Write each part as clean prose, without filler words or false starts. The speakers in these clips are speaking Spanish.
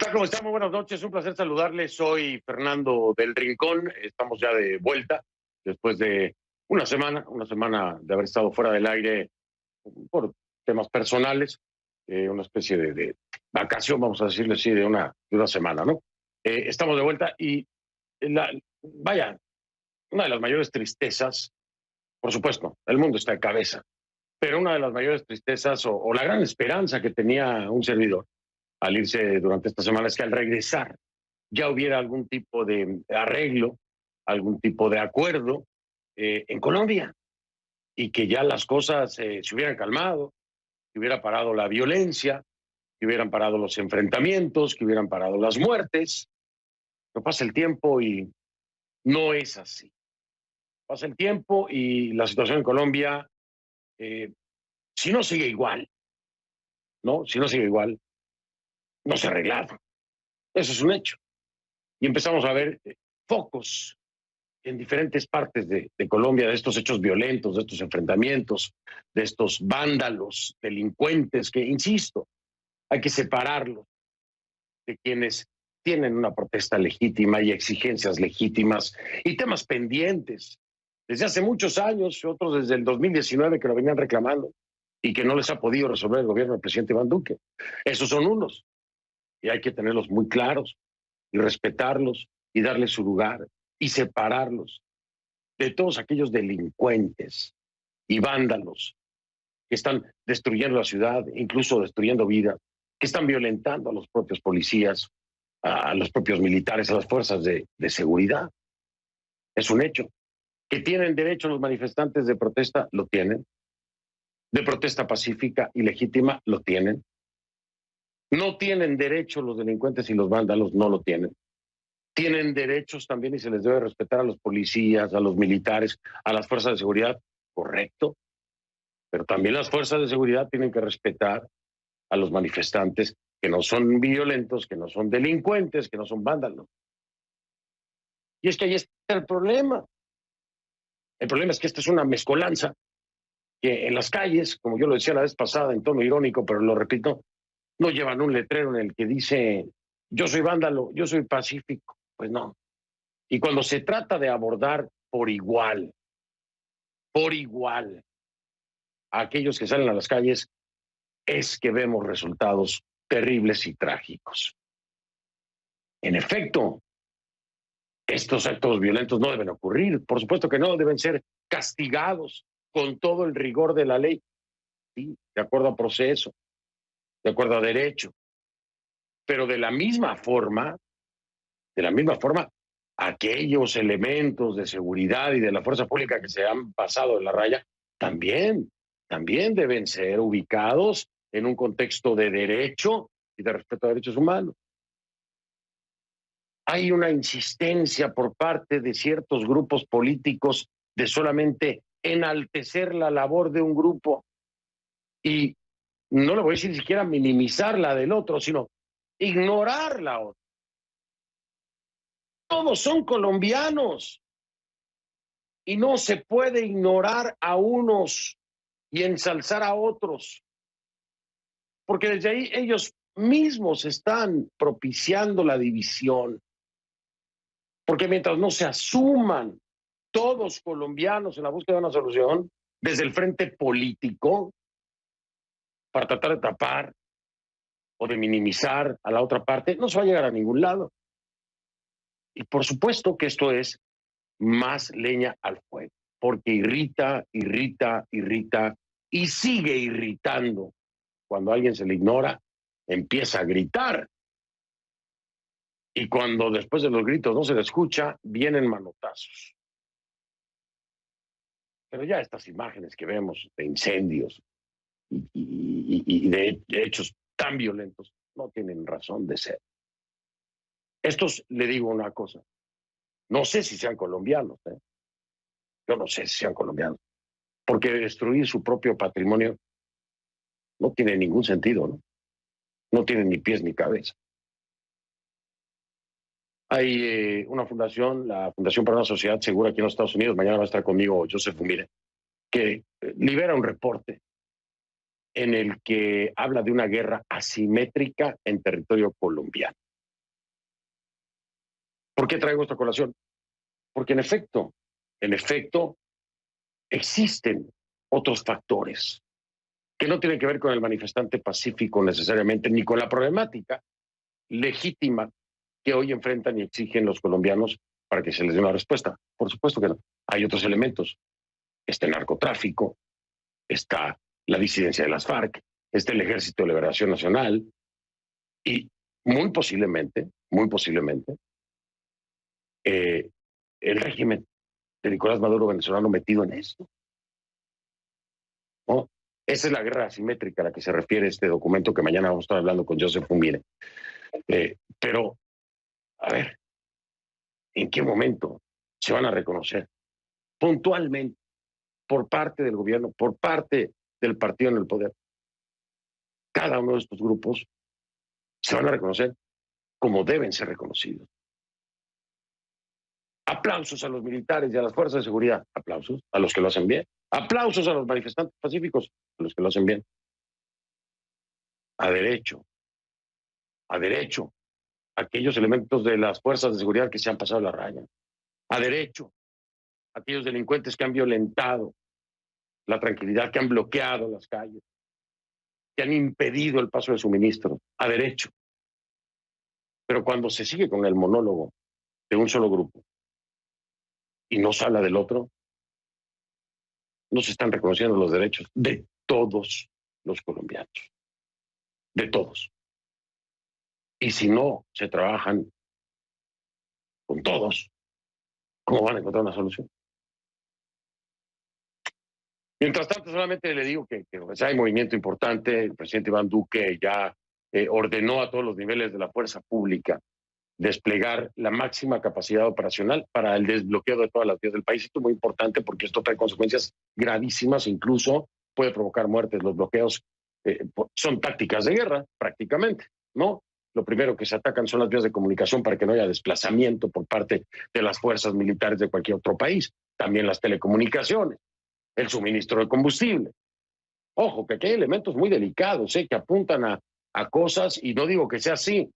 tal? ¿Cómo están? Muy buenas noches. Un placer saludarles. Soy Fernando del Rincón. Estamos ya de vuelta después de una semana de haber estado fuera del aire por temas personales, una especie de vacación, vamos a decirle así, de una semana, ¿no? Estamos de vuelta y vaya, una de las mayores tristezas, por supuesto, el mundo está de cabeza, pero una de las mayores tristezas o la gran esperanza que tenía un servidor al irse durante esta semana es que al regresar ya hubiera algún tipo de arreglo, algún tipo de acuerdo en Colombia y que ya las cosas se hubieran calmado, que hubiera parado la violencia, que hubieran parado los enfrentamientos, que hubieran parado las muertes. No pasa el tiempo y no es así. Pasa el tiempo y la situación en Colombia, eh, si no sigue igual, ¿no? Si no sigue igual, no se ha arreglado. Eso es un hecho. Y empezamos a ver focos en diferentes partes de Colombia de estos hechos violentos, de estos enfrentamientos, de estos vándalos, delincuentes, que, insisto, hay que separarlos de quienes tienen una protesta legítima y exigencias legítimas y temas pendientes desde hace muchos años, otros desde el 2019 que lo venían reclamando y que no les ha podido resolver el gobierno del presidente Iván Duque. Esos son unos y hay que tenerlos muy claros y respetarlos y darles su lugar y separarlos de todos aquellos delincuentes y vándalos que están destruyendo la ciudad, incluso destruyendo vidas, que están violentando a los propios policías, a los propios militares, a las fuerzas de seguridad. Es un hecho. Que tienen derecho los manifestantes de protesta, lo tienen. De protesta pacífica y legítima, lo tienen. No tienen derecho los delincuentes y los vándalos, no lo tienen. Tienen derechos también y se les debe respetar a los policías, a los militares, a las fuerzas de seguridad, correcto. Pero también las fuerzas de seguridad tienen que respetar a los manifestantes que no son violentos, que no son delincuentes, que no son vándalos. Y es que ahí está el problema. El problema es que esta es una mezcolanza que en las calles, como yo lo decía la vez pasada en tono irónico, pero lo repito, no llevan un letrero en el que dice yo soy vándalo, yo soy pacífico. Pues no. Y cuando se trata de abordar por igual, a aquellos que salen a las calles, es que vemos resultados terribles y trágicos. En efecto, estos actos violentos no deben ocurrir, por supuesto que no, deben ser castigados con todo el rigor de la ley, ¿sí? De acuerdo a proceso, de acuerdo a derecho. Pero de la misma forma, aquellos elementos de seguridad y de la fuerza pública que se han pasado de la raya, también deben ser ubicados en un contexto de derecho y de respeto a derechos humanos. Hay una insistencia por parte de ciertos grupos políticos de solamente enaltecer la labor de un grupo y no le voy a decir ni siquiera minimizar la del otro, sino ignorar la otra. Todos son colombianos y no se puede ignorar a unos y ensalzar a otros, porque desde ahí ellos mismos están propiciando la división. Porque mientras no se asuman todos colombianos en la búsqueda de una solución, desde el frente político, para tratar de tapar o de minimizar a la otra parte, no se va a llegar a ningún lado. Y por supuesto que esto es más leña al fuego, porque irrita y sigue irritando. Cuando a alguien se le ignora, empieza a gritar. Y cuando después de los gritos no se le escucha, vienen manotazos. Pero ya estas imágenes que vemos de incendios y de hechos tan violentos no tienen razón de ser. Estos, le digo una cosa, no sé si sean colombianos, yo no sé si sean colombianos, porque destruir su propio patrimonio no tiene ningún sentido, ¿no? No tiene ni pies ni cabeza. Hay una fundación, la Fundación para una Sociedad Segura aquí en los Estados Unidos, mañana va a estar conmigo Joseph Umire, que libera un reporte en el que habla de una guerra asimétrica en territorio colombiano. ¿Por qué traigo esta colación? Porque en efecto, existen otros factores que no tienen que ver con el manifestante pacífico necesariamente, ni con la problemática legítima que hoy enfrentan y exigen los colombianos para que se les dé una respuesta. Por supuesto que no. Hay otros elementos. Está el narcotráfico, está la disidencia de las FARC, está el Ejército de Liberación Nacional y muy posiblemente, el régimen de Nicolás Maduro venezolano metido en esto, ¿no? Esa es la guerra asimétrica a la que se refiere este documento que mañana vamos a estar hablando con Joseph Fumire. Pero, a ver, ¿en qué momento se van a reconocer puntualmente por parte del gobierno, por parte del partido en el poder? Cada uno de estos grupos se van a reconocer como deben ser reconocidos. Aplausos a los militares y a las fuerzas de seguridad, aplausos a los que lo hacen bien, aplausos a los manifestantes pacíficos, a los que lo hacen bien. A derecho, aquellos elementos de las fuerzas de seguridad que se han pasado la raya. A derecho, aquellos delincuentes que han violentado la tranquilidad, que han bloqueado las calles, que han impedido el paso de suministro. A derecho. Pero cuando se sigue con el monólogo de un solo grupo y no se habla del otro, no se están reconociendo los derechos de todos los colombianos. De todos. Y si no se trabajan con todos, ¿cómo van a encontrar una solución? Mientras tanto, solamente le digo que hay movimiento importante. El presidente Iván Duque ya ordenó a todos los niveles de la fuerza pública desplegar la máxima capacidad operacional para el desbloqueo de todas las vías del país. Esto es muy importante porque esto trae consecuencias gravísimas, incluso puede provocar muertes. Los bloqueos son tácticas de guerra, prácticamente, ¿no? Lo primero que se atacan son las vías de comunicación para que no haya desplazamiento por parte de las fuerzas militares de cualquier otro país. También las telecomunicaciones, el suministro de combustible. Ojo, que aquí hay elementos muy delicados, que apuntan a cosas, y no digo que sea así,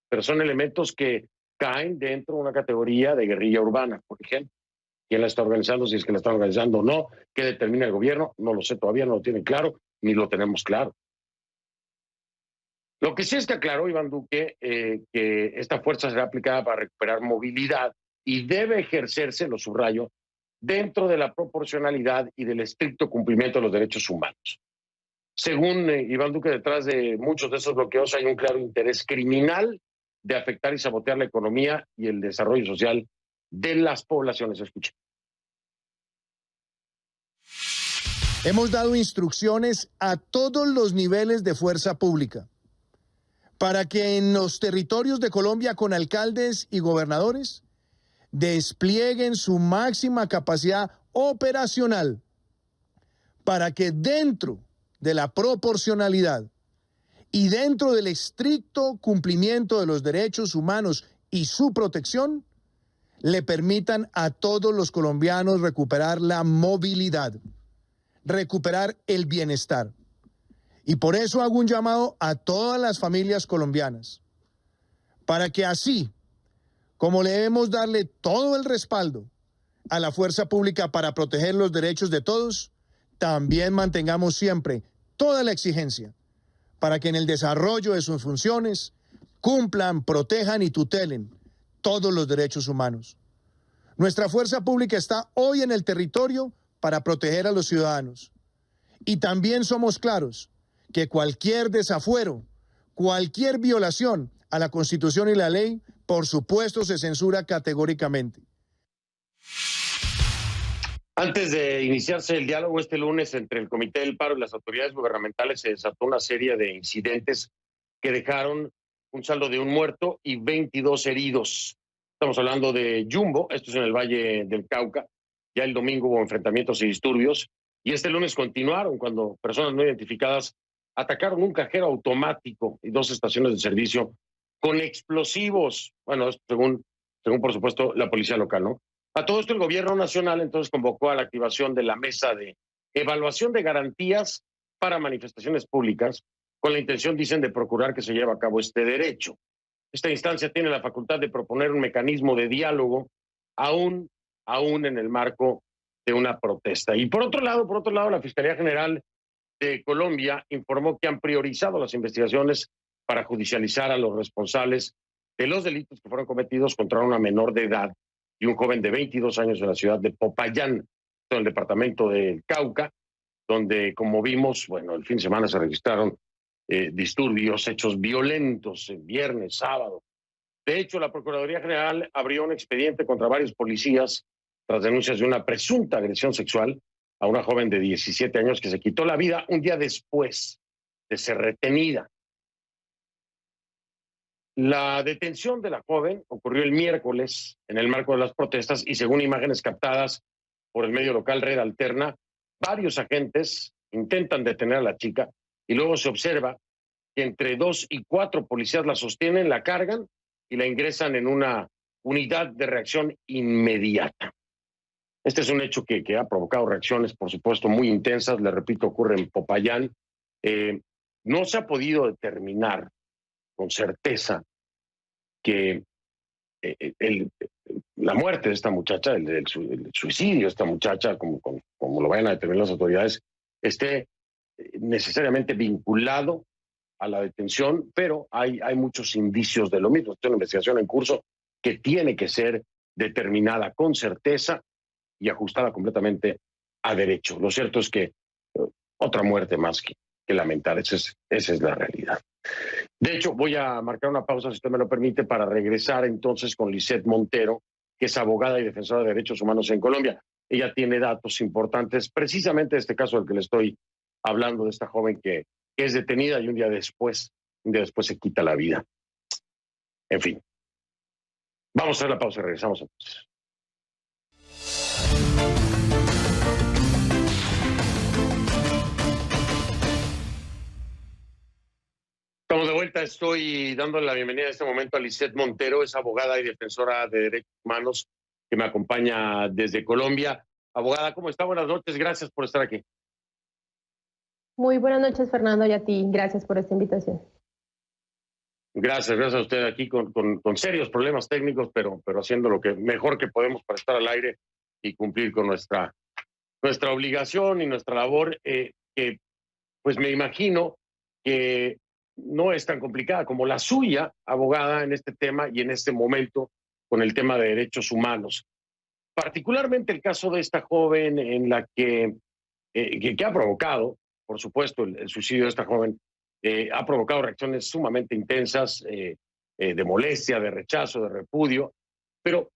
pero son elementos que caen dentro de una categoría de guerrilla urbana, por ejemplo. ¿Quién la está organizando? Si es que la está organizando o no. ¿Qué determina el gobierno? No lo sé todavía, no lo tienen claro, ni lo tenemos claro. Lo que sí está claro, Iván Duque, que esta fuerza será aplicada para recuperar movilidad y debe ejercerse, lo subrayo, dentro de la proporcionalidad y del estricto cumplimiento de los derechos humanos. Según Iván Duque, detrás de muchos de esos bloqueos hay un claro interés criminal de afectar y sabotear la economía y el desarrollo social de las poblaciones. Escuchen. Hemos dado instrucciones a todos los niveles de fuerza pública para que en los territorios de Colombia, con alcaldes y gobernadores, desplieguen su máxima capacidad operacional para que dentro de la proporcionalidad y dentro del estricto cumplimiento de los derechos humanos y su protección, le permitan a todos los colombianos recuperar la movilidad, recuperar el bienestar. Y por eso hago un llamado a todas las familias colombianas, para que así como debemos darle todo el respaldo a la fuerza pública para proteger los derechos de todos, también mantengamos siempre toda la exigencia para que en el desarrollo de sus funciones cumplan, protejan y tutelen todos los derechos humanos. Nuestra fuerza pública está hoy en el territorio para proteger a los ciudadanos. Y también somos claros que cualquier desafuero, cualquier violación a la Constitución y la ley, por supuesto, se censura categóricamente. Antes de iniciarse el diálogo este lunes entre el Comité del Paro y las autoridades gubernamentales, se desató una serie de incidentes que dejaron un saldo de un muerto y 22 heridos. Estamos hablando de Jumbo, esto es en el Valle del Cauca. Ya el domingo hubo enfrentamientos y disturbios, y este lunes continuaron cuando personas no identificadas atacaron un cajero automático y 2 estaciones de servicio con explosivos. Bueno, según por supuesto la policía local, ¿no? A todo esto el gobierno nacional entonces convocó a la activación de la mesa de evaluación de garantías para manifestaciones públicas con la intención, dicen, de procurar que se lleve a cabo este derecho. Esta instancia tiene la facultad de proponer un mecanismo de diálogo, aún en el marco de una protesta. Y por otro lado, la Fiscalía General de Colombia informó que han priorizado las investigaciones para judicializar a los responsables de los delitos que fueron cometidos contra una menor de edad y un joven de 22 años en la ciudad de Popayán, en el departamento del Cauca, donde, como vimos, bueno, el fin de semana se registraron disturbios, hechos violentos, viernes, sábado. De hecho, la Procuraduría General abrió un expediente contra varios policías tras denuncias de una presunta agresión sexual a una joven de 17 años que se quitó la vida un día después de ser retenida. La detención de la joven ocurrió el miércoles en el marco de las protestas y, según imágenes captadas por el medio local Red Alterna, varios agentes intentan detener a la chica y luego se observa que entre 2 y 4 policías la sostienen, la cargan y la ingresan en una unidad de reacción inmediata. Este es un hecho que ha provocado reacciones, por supuesto, muy intensas. Le repito, ocurre en Popayán. No se ha podido determinar con certeza que la muerte de esta muchacha, el suicidio de esta muchacha, como lo vayan a determinar las autoridades, esté necesariamente vinculado a la detención, pero hay muchos indicios de lo mismo. Es una investigación en curso que tiene que ser determinada con certeza y ajustada completamente a derecho. Lo cierto es que otra muerte más que lamentar, esa es la realidad. De hecho, voy a marcar una pausa, si usted me lo permite, para regresar entonces con Lisette Montero, que es abogada y defensora de derechos humanos en Colombia. Ella tiene datos importantes, precisamente de este caso del que le estoy hablando, de esta joven que es detenida y un día después se quita la vida. En fin, vamos a hacer la pausa y regresamos entonces. Estamos de vuelta, estoy dándole la bienvenida en este momento a Lisette Montero, es abogada y defensora de derechos humanos que me acompaña desde Colombia. Abogada, ¿cómo está? Buenas noches, gracias por estar aquí. Muy buenas noches, Fernando, y a ti, gracias por esta invitación. Gracias a usted aquí con serios problemas técnicos, pero haciendo lo que mejor que podemos para estar al aire y cumplir con nuestra obligación y nuestra labor, que pues me imagino que no es tan complicada como la suya, abogada, en este tema y en este momento con el tema de derechos humanos. Particularmente el caso de esta joven en la que ha provocado, por supuesto, el suicidio de esta joven, ha provocado reacciones sumamente intensas, de molestia, de rechazo, de repudio, pero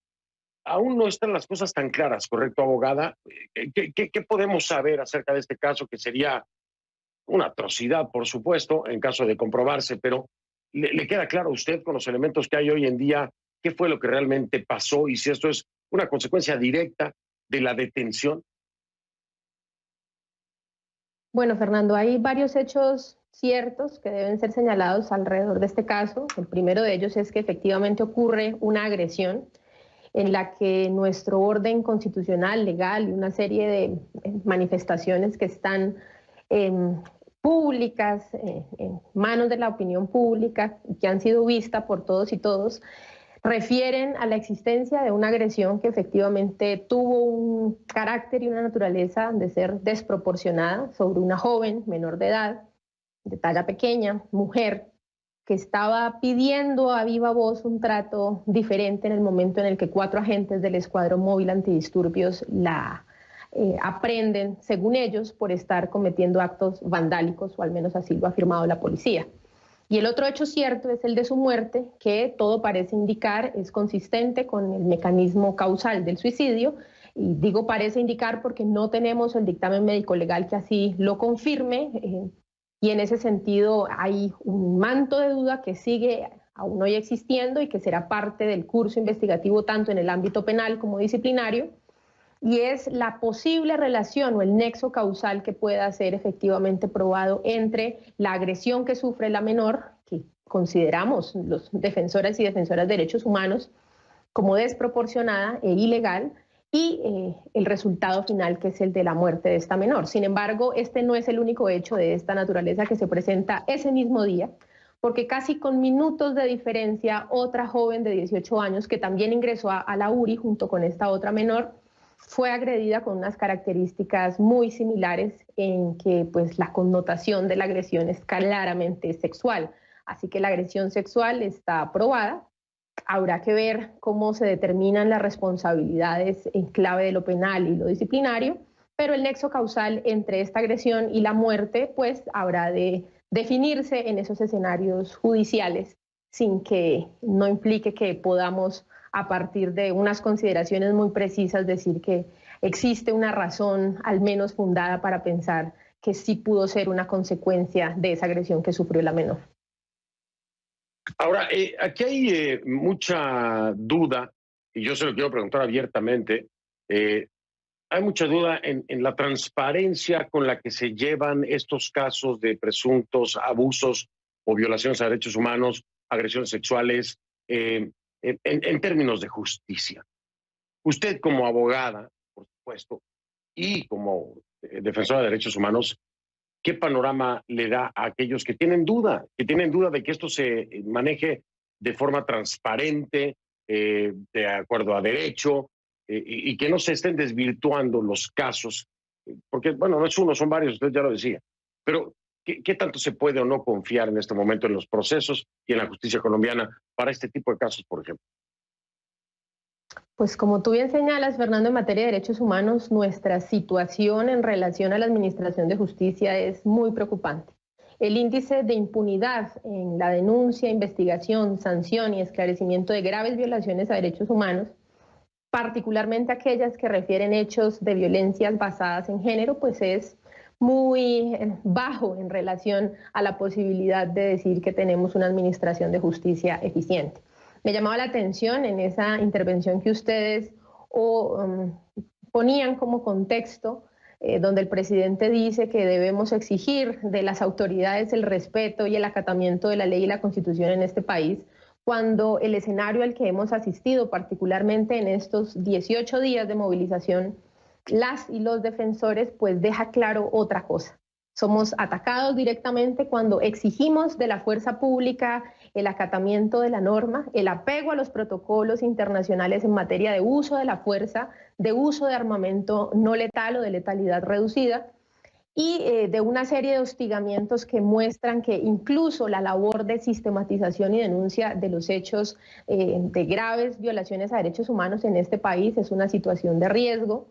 aún no están las cosas tan claras, ¿correcto, abogada? ¿Qué podemos saber acerca de este caso, que sería una atrocidad, por supuesto, en caso de comprobarse, pero ¿le queda claro a usted, con los elementos que hay hoy en día, qué fue lo que realmente pasó y si esto es una consecuencia directa de la detención? Bueno, Fernando, hay varios hechos ciertos que deben ser señalados alrededor de este caso. El primero de ellos es que efectivamente ocurre una agresión en la que nuestro orden constitucional, legal y una serie de manifestaciones que están públicas, en manos de la opinión pública, que han sido vistas por todos y todos, refieren a la existencia de una agresión que efectivamente tuvo un carácter y una naturaleza de ser desproporcionada sobre una joven menor de edad, de talla pequeña, mujer, que estaba pidiendo a viva voz un trato diferente en el momento en el que 4 agentes del Escuadrón Móvil Antidisturbios la aprenden, según ellos, por estar cometiendo actos vandálicos, o al menos así lo ha afirmado la policía. Y el otro hecho cierto es el de su muerte, que todo parece indicar es consistente con el mecanismo causal del suicidio, y digo parece indicar porque no tenemos el dictamen médico legal que así lo confirme, y en ese sentido hay un manto de duda que sigue aún hoy existiendo y que será parte del curso investigativo tanto en el ámbito penal como disciplinario, y es la posible relación o el nexo causal que pueda ser efectivamente probado entre la agresión que sufre la menor, que consideramos los defensores y defensoras de derechos humanos como desproporcionada e ilegal, y el resultado final, que es el de la muerte de esta menor. Sin embargo, este no es el único hecho de esta naturaleza que se presenta ese mismo día, porque casi con minutos de diferencia, otra joven de 18 años, que también ingresó a la URI junto con esta otra menor, fue agredida con unas características muy similares en que pues, la connotación de la agresión es claramente sexual. Así que la agresión sexual está aprobada. Habrá que ver cómo se determinan las responsabilidades en clave de lo penal y lo disciplinario, pero el nexo causal entre esta agresión y la muerte pues habrá de definirse en esos escenarios judiciales sin que no implique que podamos a partir de unas consideraciones muy precisas decir que existe una razón al menos fundada para pensar que sí pudo ser una consecuencia de esa agresión que sufrió la menor. Ahora, aquí hay mucha duda, y yo se lo quiero preguntar abiertamente, hay mucha duda en la transparencia con la que se llevan estos casos de presuntos abusos o violaciones a derechos humanos, agresiones sexuales, en términos de justicia. Usted como abogada, por supuesto, y como defensora de derechos humanos, ¿qué panorama le da a aquellos que tienen duda de que esto se maneje de forma transparente, de acuerdo a derecho, y que no se estén desvirtuando los casos? Porque, bueno, no es uno, son varios, usted ya lo decía. Pero, ¿qué tanto se puede o no confiar en este momento en los procesos y en la justicia colombiana para este tipo de casos, por ejemplo? Pues como tú bien señalas, Fernando, en materia de derechos humanos, nuestra situación en relación a la administración de justicia es muy preocupante. El índice de impunidad en la denuncia, investigación, sanción y esclarecimiento de graves violaciones a derechos humanos, particularmente aquellas que refieren hechos de violencias basadas en género, pues es muy bajo en relación a la posibilidad de decir que tenemos una administración de justicia eficiente. Me llamaba la atención en esa intervención que ustedes ponían como contexto, donde el presidente dice que debemos exigir de las autoridades el respeto y el acatamiento de la ley y la Constitución en este país, cuando el escenario al que hemos asistido, particularmente en estos 18 días de movilización, las y los defensores, pues deja claro otra cosa. Somos atacados directamente cuando exigimos de la fuerza pública el acatamiento de la norma, el apego a los protocolos internacionales en materia de uso de la fuerza, de uso de armamento no letal o de letalidad reducida, y de una serie de hostigamientos que muestran que incluso la labor de sistematización y denuncia de los hechos de graves violaciones a derechos humanos en este país es una situación de riesgo.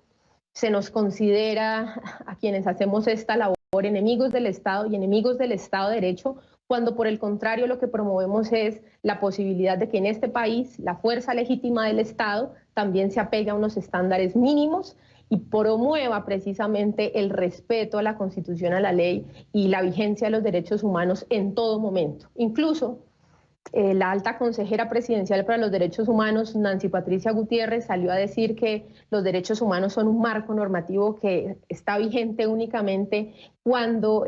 Se nos considera a quienes hacemos esta labor enemigos del Estado y enemigos del Estado de Derecho, cuando por el contrario lo que promovemos es la posibilidad de que en este país la fuerza legítima del Estado también se apegue a unos estándares mínimos y promueva precisamente el respeto a la Constitución, a la ley y la vigencia de los derechos humanos en todo momento. Incluso la alta consejera presidencial para los derechos humanos, Nancy Patricia Gutiérrez, salió a decir que los derechos humanos son un marco normativo que está vigente únicamente cuando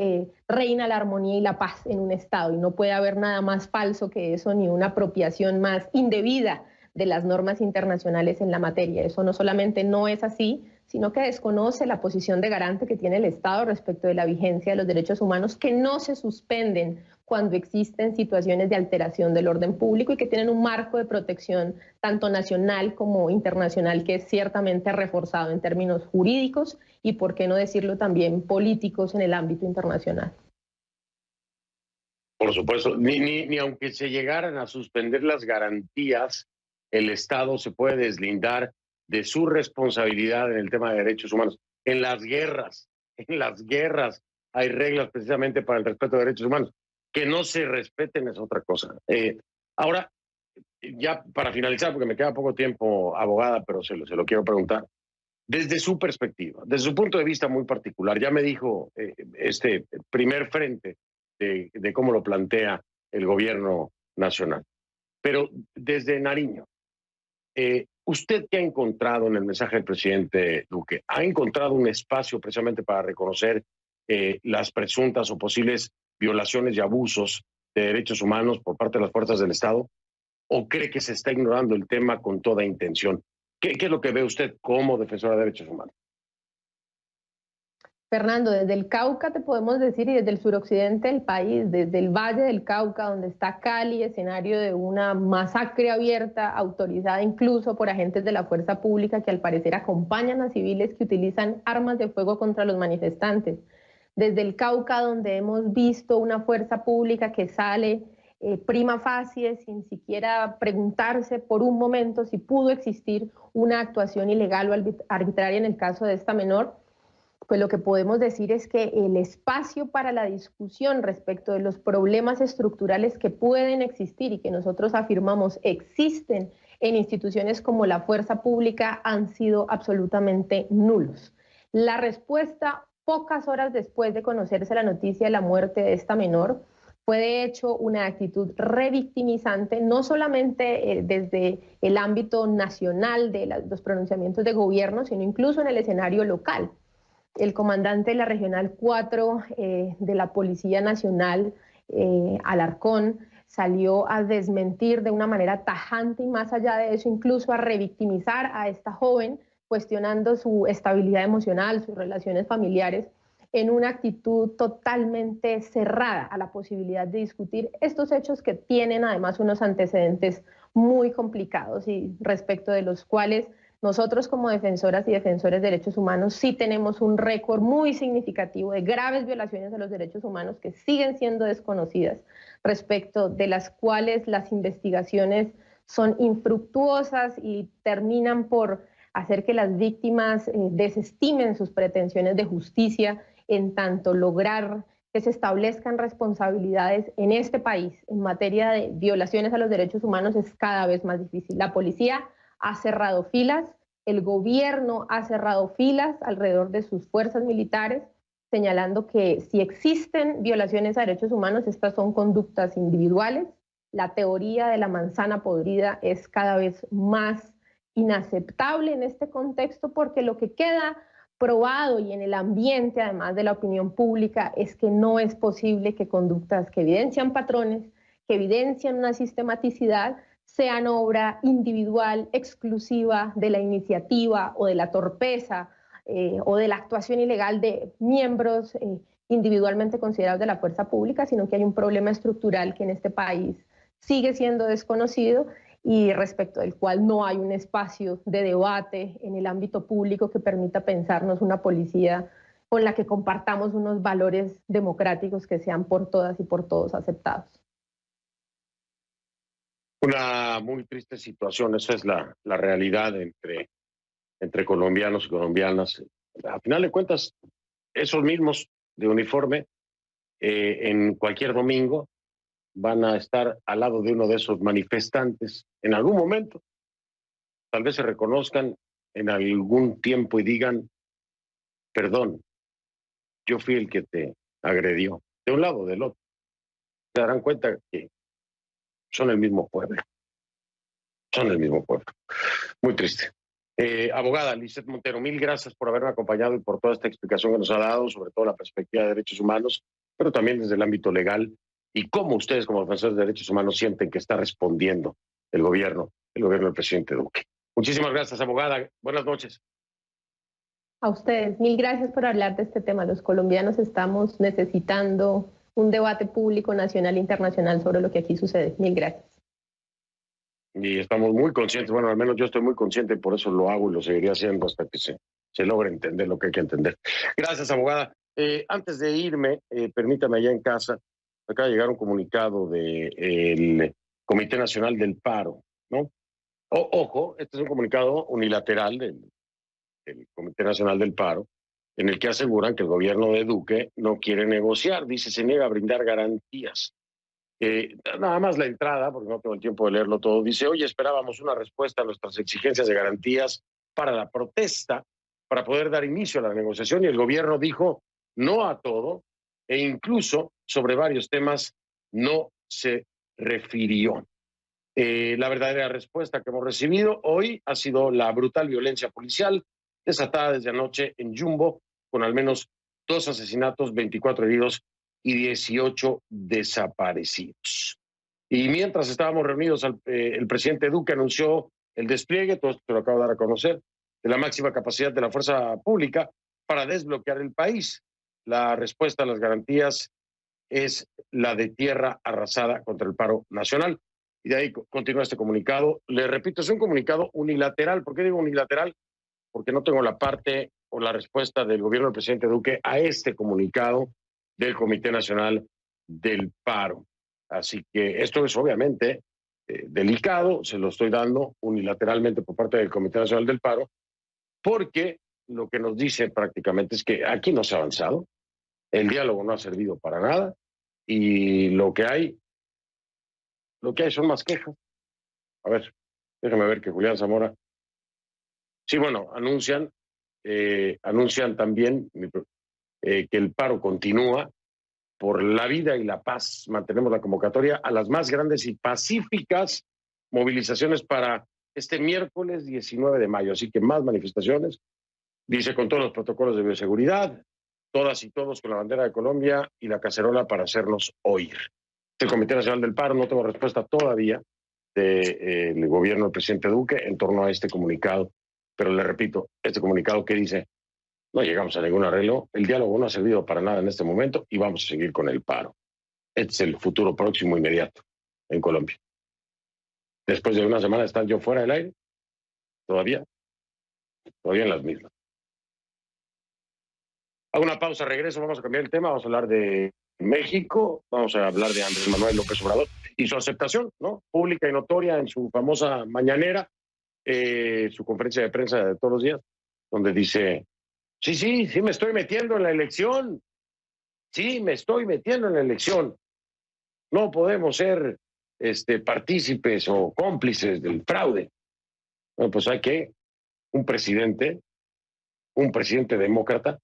reina la armonía y la paz en un Estado, y no puede haber nada más falso que eso, ni una apropiación más indebida de las normas internacionales en la materia. Eso no solamente no es así, sino que desconoce la posición de garante que tiene el Estado respecto de la vigencia de los derechos humanos, que no se suspenden cuando existen situaciones de alteración del orden público y que tienen un marco de protección tanto nacional como internacional que es ciertamente reforzado en términos jurídicos y, por qué no decirlo, también políticos en el ámbito internacional. Por supuesto, ni aunque se llegaran a suspender las garantías, el Estado se puede deslindar de su responsabilidad en el tema de derechos humanos. En las guerras hay reglas precisamente para el respeto de derechos humanos. Que no se respeten es otra cosa. Ahora, ya para finalizar, porque me queda poco tiempo, abogada, pero se lo quiero preguntar. Desde su perspectiva, desde su punto de vista muy particular, ya me dijo este primer frente de cómo lo plantea el gobierno nacional. Pero desde Nariño, ¿usted qué ha encontrado en el mensaje del presidente Duque? ¿Ha encontrado un espacio precisamente para reconocer las presuntas o posibles violaciones y abusos de derechos humanos por parte de las fuerzas del Estado? ¿O cree que se está ignorando el tema con toda intención? ¿Qué es lo que ve usted como defensora de derechos humanos? Fernando, desde el Cauca te podemos decir, y desde el suroccidente del país, desde el Valle del Cauca, donde está Cali, escenario de una masacre abierta, autorizada incluso por agentes de la fuerza pública que al parecer acompañan a civiles que utilizan armas de fuego contra los manifestantes. Desde el Cauca, donde hemos visto una fuerza pública que sale prima facie, sin siquiera preguntarse por un momento si pudo existir una actuación ilegal o arbitraria en el caso de esta menor. Pues lo que podemos decir es que el espacio para la discusión respecto de los problemas estructurales que pueden existir y que nosotros afirmamos existen en instituciones como la fuerza pública han sido absolutamente nulos. La respuesta, pocas horas después de conocerse la noticia de la muerte de esta menor, fue de hecho una actitud revictimizante, no solamente desde el ámbito nacional de los pronunciamientos de gobierno, sino incluso en el escenario local. El comandante de la Regional 4 de la Policía Nacional, Alarcón, salió a desmentir de una manera tajante y más allá de eso, incluso a revictimizar a esta joven, cuestionando su estabilidad emocional, sus relaciones familiares, en una actitud totalmente cerrada a la posibilidad de discutir estos hechos que tienen además unos antecedentes muy complicados y respecto de los cuales nosotros como defensoras y defensores de derechos humanos sí tenemos un récord muy significativo de graves violaciones a los derechos humanos que siguen siendo desconocidas, respecto de las cuales las investigaciones son infructuosas y terminan por hacer que las víctimas desestimen sus pretensiones de justicia, en tanto lograr que se establezcan responsabilidades en este país en materia de violaciones a los derechos humanos es cada vez más difícil. La policía ha cerrado filas, el gobierno ha cerrado filas alrededor de sus fuerzas militares, señalando que si existen violaciones a derechos humanos, estas son conductas individuales. La teoría de la manzana podrida es cada vez más inaceptable en este contexto porque lo que queda probado y en el ambiente, además de la opinión pública, es que no es posible que conductas que evidencian patrones, que evidencian una sistematicidad, sean obra individual, exclusiva de la iniciativa o de la torpeza o de la actuación ilegal de miembros individualmente considerados de la fuerza pública, sino que hay un problema estructural que en este país sigue siendo desconocido y respecto del cual no hay un espacio de debate en el ámbito público que permita pensarnos una policía con la que compartamos unos valores democráticos que sean por todas y por todos aceptados. Una muy triste situación, esa es la realidad entre colombianos y colombianas. A final de cuentas, esos mismos de uniforme, en cualquier domingo, van a estar al lado de uno de esos manifestantes en algún momento. Tal vez se reconozcan en algún tiempo y digan, perdón, yo fui el que te agredió, de un lado o del otro. Se darán cuenta que son el mismo pueblo. Son el mismo pueblo. Muy triste. Abogada Lisette Montero, mil gracias por haberme acompañado y por toda esta explicación que nos ha dado, sobre todo la perspectiva de derechos humanos, pero también desde el ámbito legal y cómo ustedes como defensores de derechos humanos sienten que está respondiendo el gobierno del presidente Duque. Muchísimas gracias, abogada. Buenas noches. A ustedes, mil gracias por hablar de este tema. Los colombianos estamos necesitando un debate público nacional e internacional sobre lo que aquí sucede. Mil gracias. Y estamos muy conscientes, bueno, al menos yo estoy muy consciente, por eso lo hago y lo seguiré haciendo hasta que se logre entender lo que hay que entender. Gracias, abogada. Antes de irme, permítame, allá en casa, acaba de llegar un comunicado del Comité Nacional del Paro, ¿no? Ojo, este es un comunicado unilateral del Comité Nacional del Paro, en el que aseguran que el gobierno de Duque no quiere negociar, dice, se niega a brindar garantías. Nada más la entrada, porque no tengo el tiempo de leerlo todo, dice, oye, esperábamos una respuesta a nuestras exigencias de garantías para la protesta, para poder dar inicio a la negociación, y el gobierno dijo no a todo, e incluso sobre varios temas no se refirió. La verdadera respuesta que hemos recibido hoy ha sido la brutal violencia policial desatada desde anoche en Jumbo, con al menos 2 asesinatos, 24 heridos y 18 desaparecidos. Y mientras estábamos reunidos, el presidente Duque anunció el despliegue, todo esto te lo acabo de dar a conocer, de la máxima capacidad de la fuerza pública para desbloquear el país. La respuesta a las garantías es la de tierra arrasada contra el paro nacional. Y de ahí continúa este comunicado. Le repito, es un comunicado unilateral. ¿Por qué digo unilateral? Porque no tengo la parte o la respuesta del gobierno del presidente Duque a este comunicado del Comité Nacional del Paro. Así que esto es obviamente delicado, se lo estoy dando unilateralmente por parte del Comité Nacional del Paro, porque lo que nos dice prácticamente es que aquí no se ha avanzado, el diálogo no ha servido para nada y lo que hay son más quejas. A ver, déjame ver que Julián Zamora. Sí, bueno, anuncian también que el paro continúa. Por la vida y la paz mantenemos la convocatoria a las más grandes y pacíficas movilizaciones para este miércoles 19 de mayo. Así que más manifestaciones, dice, con todos los protocolos de bioseguridad, todas y todos con la bandera de Colombia y la cacerola para hacernos oír. El Comité Nacional del Paro, no tengo respuesta todavía del gobierno del presidente Duque en torno a este comunicado, pero le repito, este comunicado que dice: no llegamos a ningún arreglo, el diálogo no ha servido para nada en este momento y vamos a seguir con el paro. Este es el futuro próximo inmediato en Colombia. Después de una semana de estar yo fuera del aire, todavía en las mismas. Hago una pausa, regreso, vamos a cambiar el tema, vamos a hablar de México, vamos a hablar de Andrés Manuel López Obrador y su aceptación, ¿no?, pública y notoria en su famosa mañanera, su conferencia de prensa de todos los días, donde dice: sí, me estoy metiendo en la elección. Sí, me estoy metiendo en la elección. No podemos ser partícipes o cómplices del fraude. Bueno, pues hay que un presidente demócrata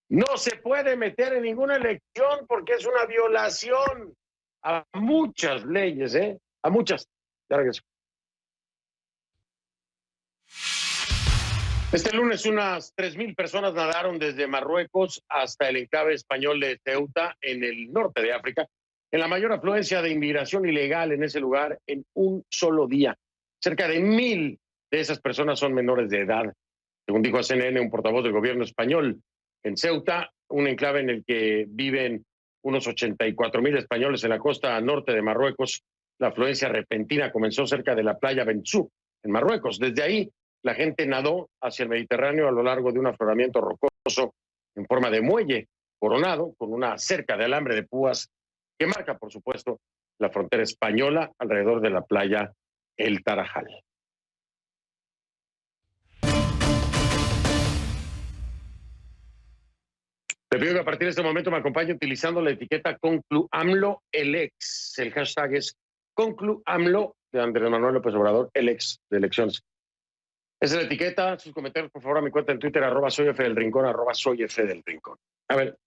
no se puede meter en ninguna elección porque es una violación a muchas leyes, a muchas. Ya regreso. Este lunes unas 3,000 personas nadaron desde Marruecos hasta el enclave español de Ceuta, en el norte de África, en la mayor afluencia de inmigración ilegal en ese lugar en un solo día. Cerca de 1,000 de esas personas son menores de edad, según dijo a CNN un portavoz del gobierno español. En Ceuta, un enclave en el que viven unos 84,000 españoles en la costa norte de Marruecos, la afluencia repentina comenzó cerca de la playa Benzú, en Marruecos. Desde ahí, la gente nadó hacia el Mediterráneo a lo largo de un afloramiento rocoso en forma de muelle coronado con una cerca de alambre de púas que marca, por supuesto, la frontera española alrededor de la playa El Tarajal. Te pido que a partir de este momento me acompañe utilizando la etiqueta ConcluAMLO-ELEX. El hashtag es ConcluAMLO de Andrés Manuel López Obrador, ELEX de elecciones. Esa es la etiqueta. Sus comentarios, por favor, a mi cuenta en Twitter, @soyfdelrincón, @soyfdelrincón. A ver,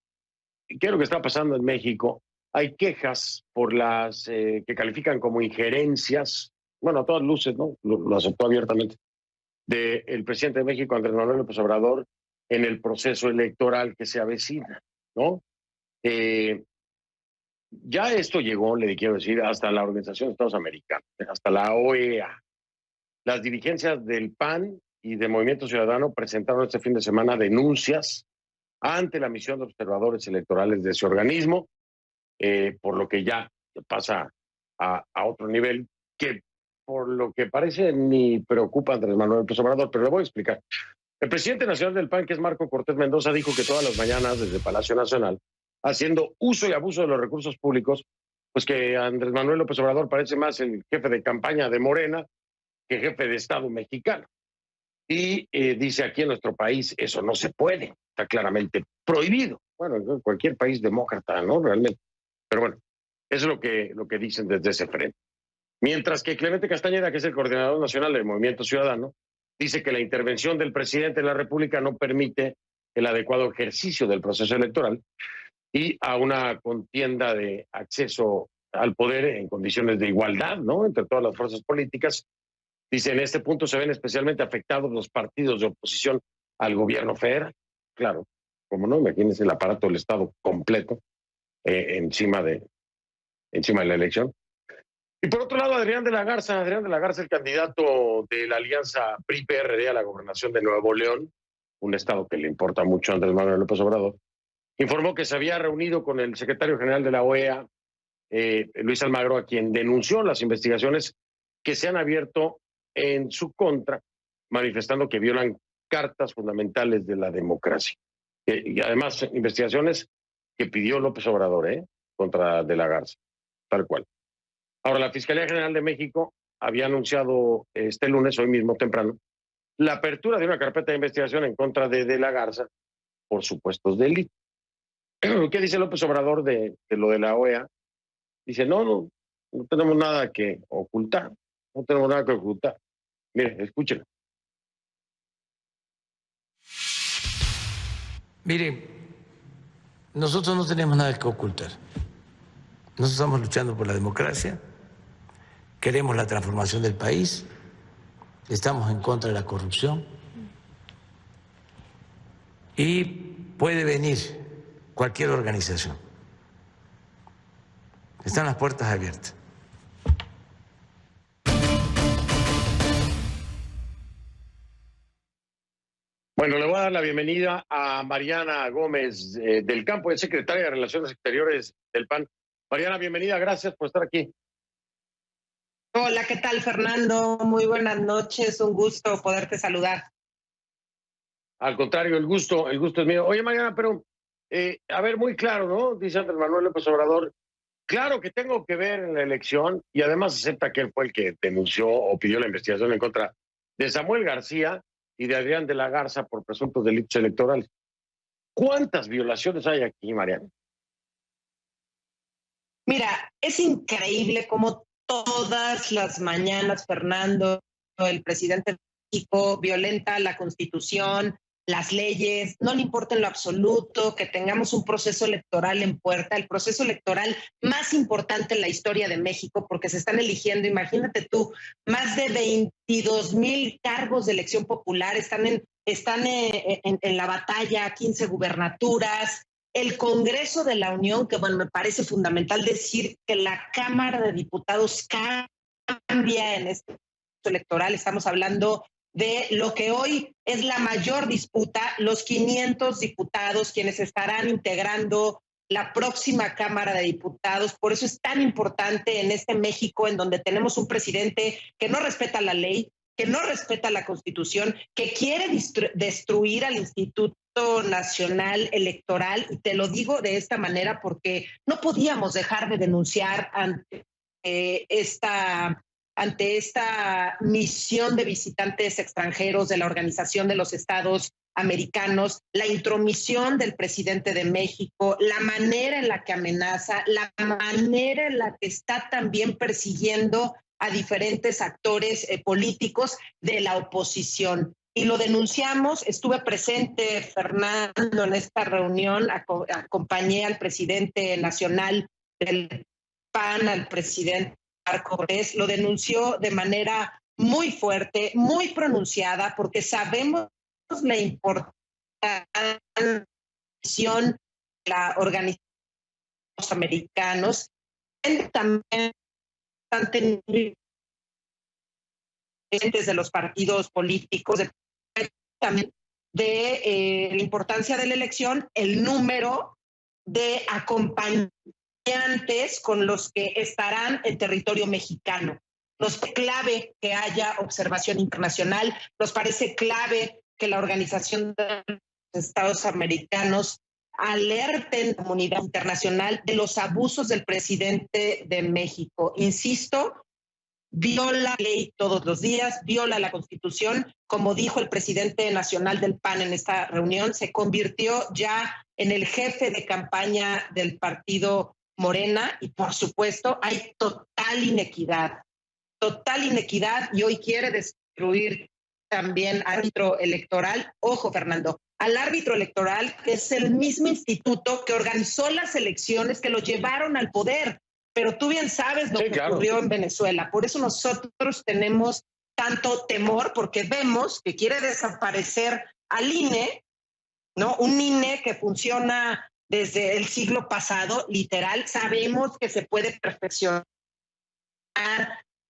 ¿qué es lo que está pasando en México? Hay quejas por las que califican como injerencias, bueno, a todas luces, ¿no? Lo aceptó abiertamente, del presidente de México, Andrés Manuel López Obrador, en el proceso electoral que se avecina, ¿no? Ya esto llegó, le quiero decir, hasta la Organización de Estados Americanos, hasta la OEA. Las dirigencias del PAN y de Movimiento Ciudadano presentaron este fin de semana denuncias ante la misión de observadores electorales de ese organismo, por lo que ya pasa a otro nivel, que por lo que parece ni preocupa a Andrés Manuel López Obrador, pero le voy a explicar. El presidente nacional del PAN, que es Marco Cortés Mendoza, dijo que todas las mañanas desde Palacio Nacional, haciendo uso y abuso de los recursos públicos, pues que Andrés Manuel López Obrador parece más el jefe de campaña de Morena que jefe de Estado mexicano. Y dice: aquí en nuestro país eso no se puede, está claramente prohibido. Bueno, en cualquier país demócrata, ¿no? Realmente. Pero bueno, eso es lo que dicen desde ese frente. Mientras que Clemente Castañeda, que es el coordinador nacional del Movimiento Ciudadano, dice que la intervención del presidente de la República no permite el adecuado ejercicio del proceso electoral y a una contienda de acceso al poder en condiciones de igualdad, ¿no?, entre todas las fuerzas políticas. Dice: en este punto se ven especialmente afectados los partidos de oposición al gobierno federal. Claro, como no, imagínense el aparato del Estado completo encima de la elección. Y por otro lado, Adrián de la Garza, el candidato de la alianza PRI-PRD a la gobernación de Nuevo León, un estado que le importa mucho a Andrés Manuel López Obrador, informó que se había reunido con el secretario general de la OEA, Luis Almagro, a quien denunció las investigaciones que se han abierto en su contra, manifestando que violan cartas fundamentales de la democracia. Y además, investigaciones que pidió López Obrador, contra De la Garza, tal cual. Ahora, la Fiscalía General de México había anunciado este lunes, hoy mismo temprano, la apertura de una carpeta de investigación en contra de la Garza por supuestos delitos. ¿Qué dice López Obrador de lo de la OEA? Dice, no tenemos nada que ocultar, no tenemos nada que ocultar. Mire, escúchenlo. Mire, nosotros no tenemos nada que ocultar. Nosotros estamos luchando por la democracia, queremos la transformación del país, estamos en contra de la corrupción y puede venir cualquier organización. Están las puertas abiertas. Bueno, le voy a dar la bienvenida a Mariana Gómez del Campo, es secretaria de Relaciones Exteriores del PAN. Mariana, bienvenida, gracias por estar aquí. Hola, ¿qué tal, Fernando? Muy buenas noches, un gusto poderte saludar. Al contrario, el gusto es mío. Oye, Mariana, pero, a ver, muy claro, ¿no? Dice Andrés Manuel López Obrador, claro que tengo que ver en la elección, y además acepta que él fue el que denunció o pidió la investigación en contra de Samuel García y de Adrián de la Garza por presuntos delitos electorales. ¿Cuántas violaciones hay aquí, Mariana? Mira, es increíble cómo todas las mañanas, Fernando, el presidente de México violenta la Constitución, las leyes, no le importa en lo absoluto que tengamos un proceso electoral en puerta, el proceso electoral más importante en la historia de México, porque se están eligiendo, imagínate tú, más de 22,000 cargos de elección popular, están en la batalla, 15 gubernaturas, el Congreso de la Unión, que bueno, me parece fundamental decir que la Cámara de Diputados cambia en este proceso electoral, estamos hablando de lo que hoy es la mayor disputa, los 500 diputados quienes estarán integrando la próxima Cámara de Diputados. Por eso es tan importante en este México en donde tenemos un presidente que no respeta la ley, que no respeta la Constitución, que quiere destruir al Instituto Nacional Electoral. Y te lo digo de esta manera porque no podíamos dejar de denunciar ante esta misión de visitantes extranjeros de la Organización de los Estados Americanos, la intromisión del presidente de México, la manera en la que amenaza, la manera en la que está también persiguiendo a diferentes actores políticos de la oposición. Y lo denunciamos, estuve presente, Fernando, en esta reunión, acompañé al presidente nacional del PAN, al presidente Marco Cortés, lo denunció de manera muy fuerte, muy pronunciada, porque sabemos la importancia de la organización de los americanos, también de los partidos políticos, también de la importancia de la elección, el número de acompañantes con los que estarán en territorio mexicano. Nos parece clave que haya observación internacional, nos parece clave que la Organización de los Estados Americanos alerten a la comunidad internacional de los abusos del presidente de México. Insisto, viola la ley todos los días, viola la Constitución. Como dijo el presidente nacional del PAN en esta reunión, se convirtió ya en el jefe de campaña del partido Morena y, por supuesto, hay total inequidad y hoy quiere destruir también al árbitro electoral. Ojo, Fernando, al árbitro electoral, que es el mismo instituto que organizó las elecciones que lo llevaron al poder. Pero tú bien sabes lo que ocurrió en Venezuela. Por eso nosotros tenemos tanto temor, porque vemos que quiere desaparecer al INE, ¿no? Un INE que funciona desde el siglo pasado, literal. Sabemos que se puede perfeccionar,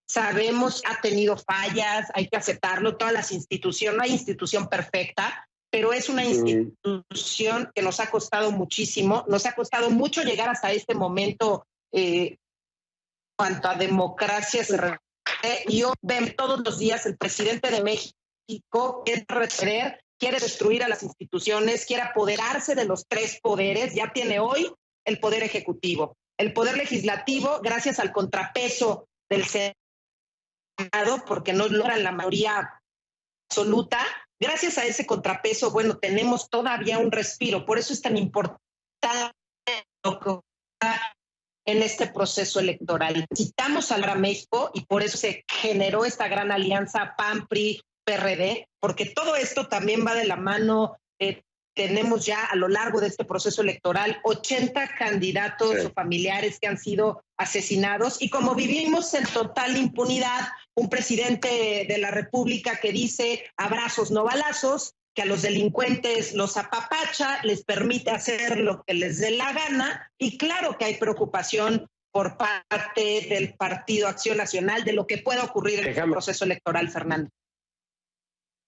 sabemos que ha tenido fallas, hay que aceptarlo. Todas las instituciones, no hay institución perfecta, pero es una institución que nos ha costado muchísimo, nos ha costado mucho llegar hasta este momento cuanto a democracia se refiere. Yo veo todos los días el presidente de México quiere retroceder, quiere destruir a las instituciones, quiere apoderarse de los tres poderes. Ya tiene hoy el poder ejecutivo, el poder legislativo, gracias al contrapeso del Senado, porque no logran la mayoría absoluta. Gracias a ese contrapeso, bueno, tenemos todavía un respiro. Por eso es tan importante lo que en este proceso electoral. Necesitamos hablar a México y por eso se generó esta gran alianza PAN-PRI-PRD, porque todo esto también va de la mano. Tenemos ya a lo largo de este proceso electoral 80 candidatos o familiares que han sido asesinados, y como vivimos en total impunidad, un presidente de la República que dice abrazos no balazos, que a los delincuentes los apapacha, les permite hacer lo que les dé la gana, y claro que hay preocupación por parte del Partido Acción Nacional de lo que pueda ocurrir en el proceso electoral, Fernando.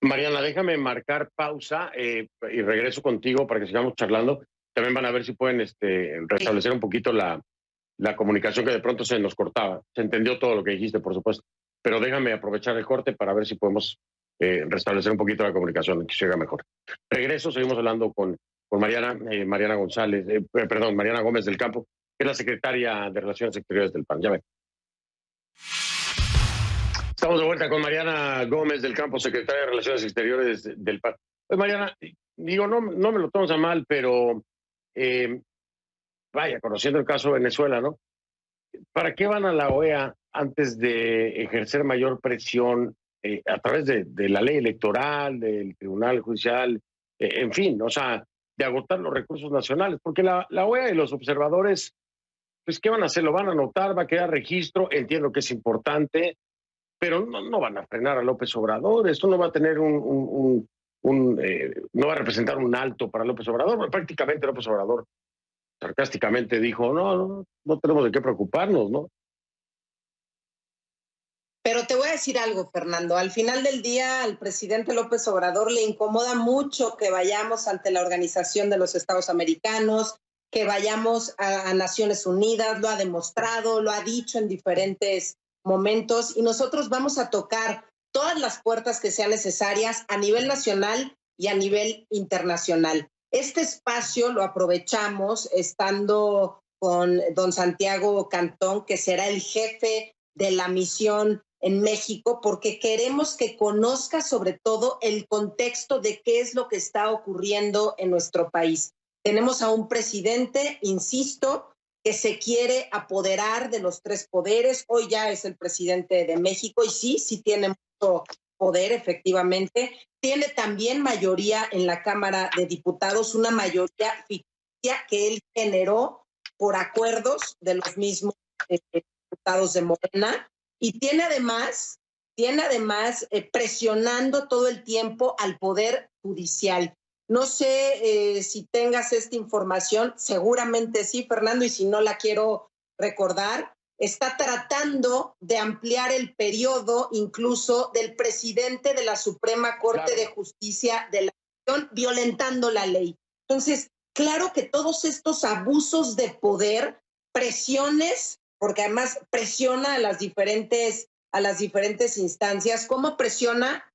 Mariana, déjame marcar pausa y regreso contigo para que sigamos charlando. También van a ver si pueden restablecer un poquito la comunicación, que de pronto se nos cortaba. Se entendió todo lo que dijiste, por supuesto, pero déjame aprovechar el corte para ver si podemos restablecer un poquito la comunicación, que se haga mejor. Regreso, seguimos hablando con Mariana, Mariana Gómez del Campo, que es la secretaria de Relaciones Exteriores del PAN. Ya ven. Estamos de vuelta con Mariana Gómez del Campo, secretaria de Relaciones Exteriores del PAN. Pues Mariana, digo, no me lo tomes a mal, pero vaya, conociendo el caso de Venezuela, ¿no? ¿Para qué van a la OEA antes de ejercer mayor presión a través de la ley electoral, del Tribunal Judicial, en fin, o sea, de agotar los recursos nacionales? Porque la OEA y los observadores, pues, ¿qué van a hacer? ¿Lo van a anotar? ¿Va a quedar registro? Entiendo que es importante, pero no van a frenar a López Obrador. Esto no va a tener no va a representar un alto para López Obrador. Prácticamente López Obrador sarcásticamente dijo, no tenemos de qué preocuparnos, ¿no? Pero te voy a decir algo, Fernando. Al final del día, al presidente López Obrador le incomoda mucho que vayamos ante la Organización de los Estados Americanos, que vayamos a Naciones Unidas. Lo ha demostrado, lo ha dicho en diferentes momentos, y nosotros vamos a tocar todas las puertas que sean necesarias a nivel nacional y a nivel internacional. Este espacio lo aprovechamos estando con don Santiago Cantón, que será el jefe de la misión en México, porque queremos que conozca sobre todo el contexto de qué es lo que está ocurriendo en nuestro país. Tenemos a un presidente, insisto, que se quiere apoderar de los tres poderes. Hoy ya es el presidente de México y sí tiene mucho poder, efectivamente. Tiene también mayoría en la Cámara de Diputados, una mayoría ficticia que él generó por acuerdos de los mismos diputados de Morena, y tiene además presionando todo el tiempo al Poder Judicial. No sé si tengas esta información, seguramente sí, Fernando, y si no la quiero recordar. Está tratando de ampliar el periodo incluso del presidente de la Suprema Corte de Justicia de la Nación, violentando la ley. Entonces, claro que todos estos abusos de poder, presiones, porque además presiona a las diferentes instancias. ¿Cómo presiona?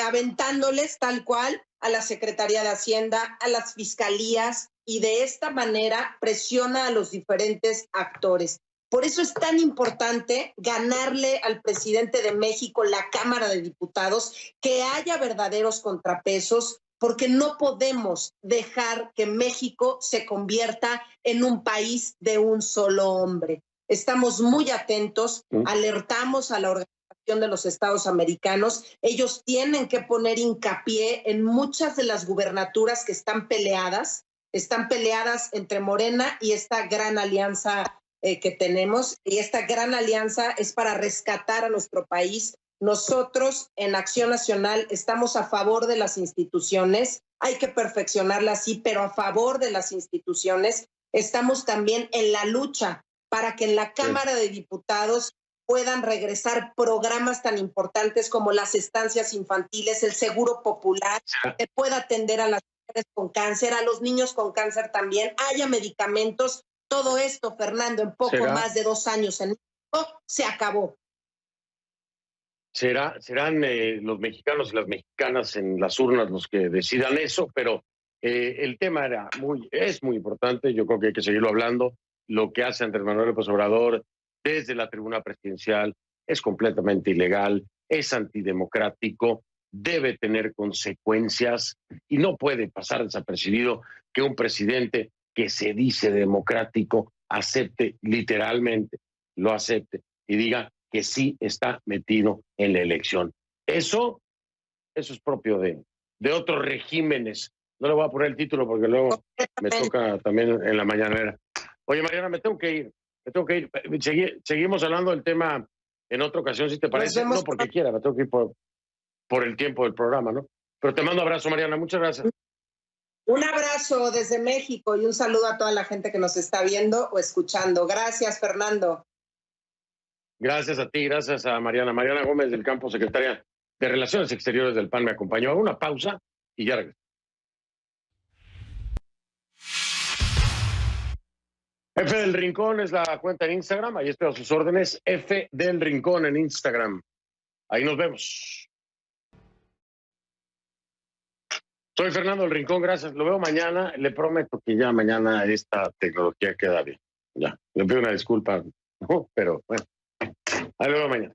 Aventándoles tal cual a la Secretaría de Hacienda, a las fiscalías, y de esta manera presiona a los diferentes actores. Por eso es tan importante ganarle al presidente de México la Cámara de Diputados, que haya verdaderos contrapesos, porque no podemos dejar que México se convierta en un país de un solo hombre. Estamos muy atentos, alertamos a la Organización de los Estados Americanos. Ellos tienen que poner hincapié en muchas de las gubernaturas que están peleadas entre Morena y esta gran alianza que tenemos, y esta gran alianza es para rescatar a nuestro país. Nosotros en Acción Nacional estamos a favor de las instituciones, hay que perfeccionarlas, sí, pero a favor de las instituciones. Estamos también en la lucha para que en la Cámara de Diputados puedan regresar programas tan importantes como las estancias infantiles, el seguro popular, que pueda atender a las mujeres con cáncer, a los niños con cáncer también, haya medicamentos. Todo esto, Fernando, en poco más de 2 años en México, se acabó. Serán los mexicanos y las mexicanas en las urnas los que decidan eso, pero el tema es muy importante. Yo creo que hay que seguirlo hablando. Lo que hace Andrés Manuel López Obrador desde la tribuna presidencial es completamente ilegal, es antidemocrático, debe tener consecuencias y no puede pasar desapercibido que un presidente que se dice democrático acepte literalmente, lo acepte y diga que sí está metido en la elección. Eso es propio de otros regímenes. No le voy a poner el título porque luego me toca también en la mañanera. Oye, Mariana, me tengo que ir. Seguimos hablando del tema en otra ocasión, si te parece. No porque quiera, me tengo que ir por el tiempo del programa, ¿no? Pero te mando un abrazo, Mariana. Muchas gracias. Un abrazo desde México y un saludo a toda la gente que nos está viendo o escuchando. Gracias, Fernando. Gracias a ti, gracias a Mariana. Mariana Gómez del Campo, secretaria de Relaciones Exteriores del PAN, me acompañó. Hago una pausa y ya regreso. F del Rincón es la cuenta en Instagram, ahí estoy a sus órdenes. F del Rincón en Instagram. Ahí nos vemos. Soy Fernando del Rincón, gracias. Lo veo mañana. Le prometo que ya mañana esta tecnología queda bien. Ya, le pido una disculpa, ¿no? Pero bueno, ahí lo veo mañana.